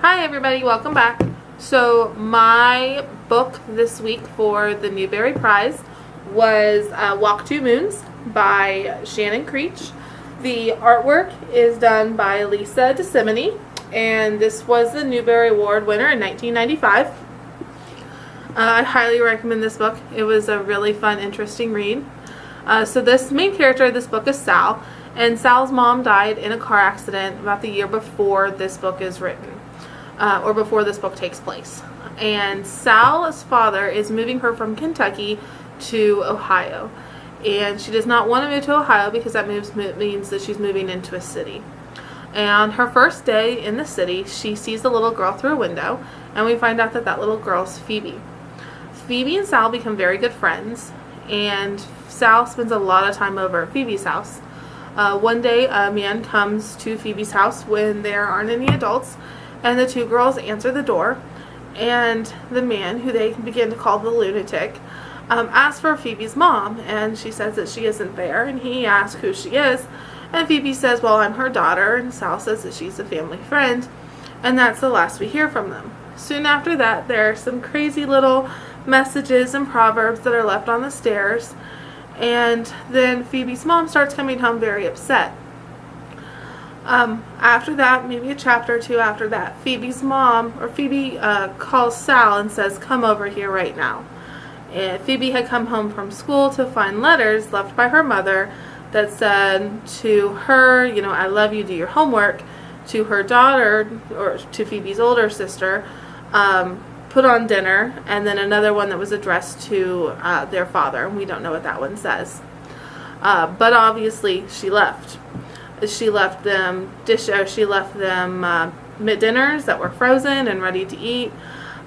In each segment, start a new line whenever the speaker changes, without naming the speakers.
Hi everybody, welcome back. So my book this week for the Newbery Prize was Walk Two Moons by Shannon Creech. The artwork is done by Lisa DeSimone, and this was the Newbery Award winner in 1995. I highly recommend this book. It was a really fun, interesting read. So this main character of this book is Sal, and Sal's mom died in a car accident about the year before this book is written. Or before this book takes place. And Sal's father is moving her from Kentucky to Ohio. And she does not want to move to Ohio because that means that she's moving into a city. And her first day in the city, she sees a little girl through a window, and we find out that that little girl's Phoebe. Phoebe and Sal become very good friends, and Sal spends a lot of time over at Phoebe's house. One day, a man comes to Phoebe's house when there aren't any adults, and the two girls answer the door, and the man, who they begin to call the lunatic, asks for Phoebe's mom, and she says that she isn't there, and he asks who she is, and Phoebe says, well, I'm her daughter, and Sal says that she's a family friend, and that's the last we hear from them. Soon after that, there are some crazy little messages and proverbs that are left on the stairs, and then Phoebe's mom starts coming home very upset. After that, maybe a chapter or two after that, Phoebe calls Sal and says, come over here right now. And Phoebe had come home from school to find letters left by her mother that said to her, I love you, do your homework. To her daughter, or to Phoebe's older sister, put on dinner. And then another one that was addressed to their father. We don't know what that one says. But obviously she left. She left them dinners that were frozen and ready to eat.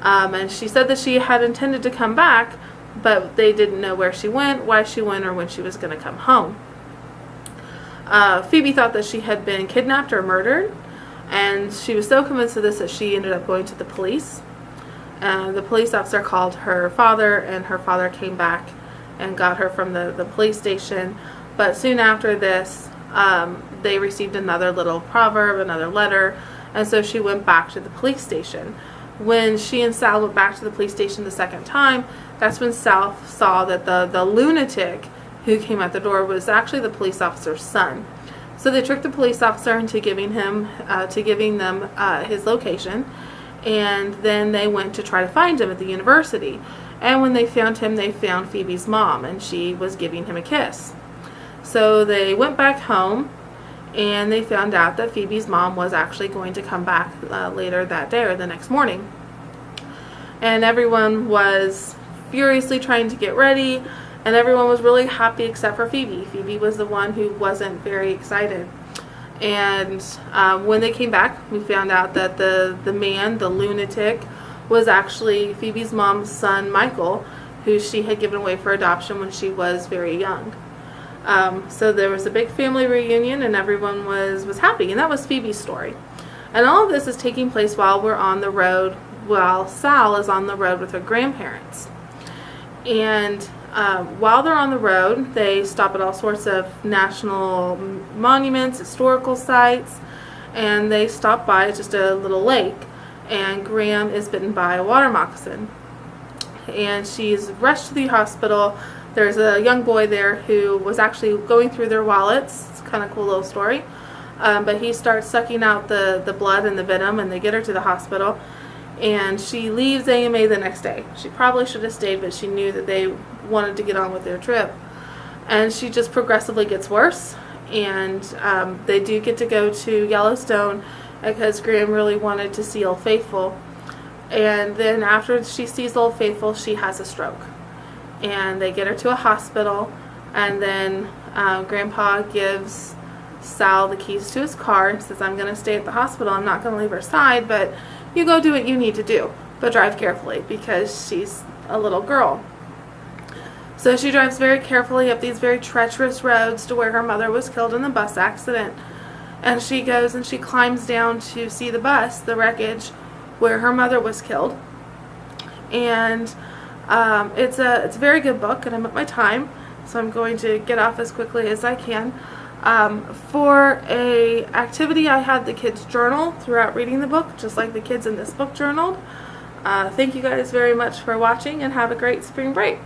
And she said that she had intended to come back, but they didn't know where she went, why she went, or when she was going to come home. Phoebe thought that she had been kidnapped or murdered, and she was so convinced of this that she ended up going to the police. The police officer called her father, and her father came back and got her from the police station. But soon after this, they received another little proverb, another letter, and so she went back to the police station. When she and Sal went back to the police station the second time, that's when Sal saw that the lunatic who came at the door was actually the police officer's son. So they tricked the police officer into giving them his location, and then they went to try to find him at the university. And when they found him, they found Phoebe's mom, and she was giving him a kiss. So they went back home, and they found out that Phoebe's mom was actually going to come back later that day or the next morning. And everyone was furiously trying to get ready, and everyone was really happy except for Phoebe. Phoebe was the one who wasn't very excited. And when they came back, we found out that the man, the lunatic, was actually Phoebe's mom's son, Michael, who she had given away for adoption when she was very young. So there was a big family reunion, and everyone was happy, and that was Phoebe's story. And all of this is taking place while we're on the road, while Sal is on the road with her grandparents. And while they're on the road, they stop at all sorts of national monuments, historical sites, and they stop by just a little lake, and Graham is bitten by a water moccasin. And she's rushed to the hospital. There's a young boy there who was actually going through their wallets. It's kind of a cool little story. But he starts sucking out the blood and the venom, and they get her to the hospital. And she leaves AMA the next day. She probably should have stayed, but she knew that they wanted to get on with their trip. And she just progressively gets worse. And they do get to go to Yellowstone because Graham really wanted to see Old Faithful. And then after she sees Old Faithful, she has a stroke. And they get her to a hospital, and then Grandpa gives Sal the keys to his car and says, I'm going to stay at the hospital. I'm not going to leave her side, but you go do what you need to do. But drive carefully because she's a little girl. So she drives very carefully up these very treacherous roads to where her mother was killed in the bus accident. And she goes and she climbs down to see the bus, the wreckage, where her mother was killed. And it's a very good book, and I'm at my time, so I'm going to get off as quickly as I can. For a activity, I had the kids journal throughout reading the book, just like the kids in this book journaled. Thank you guys very much for watching, and have a great spring break.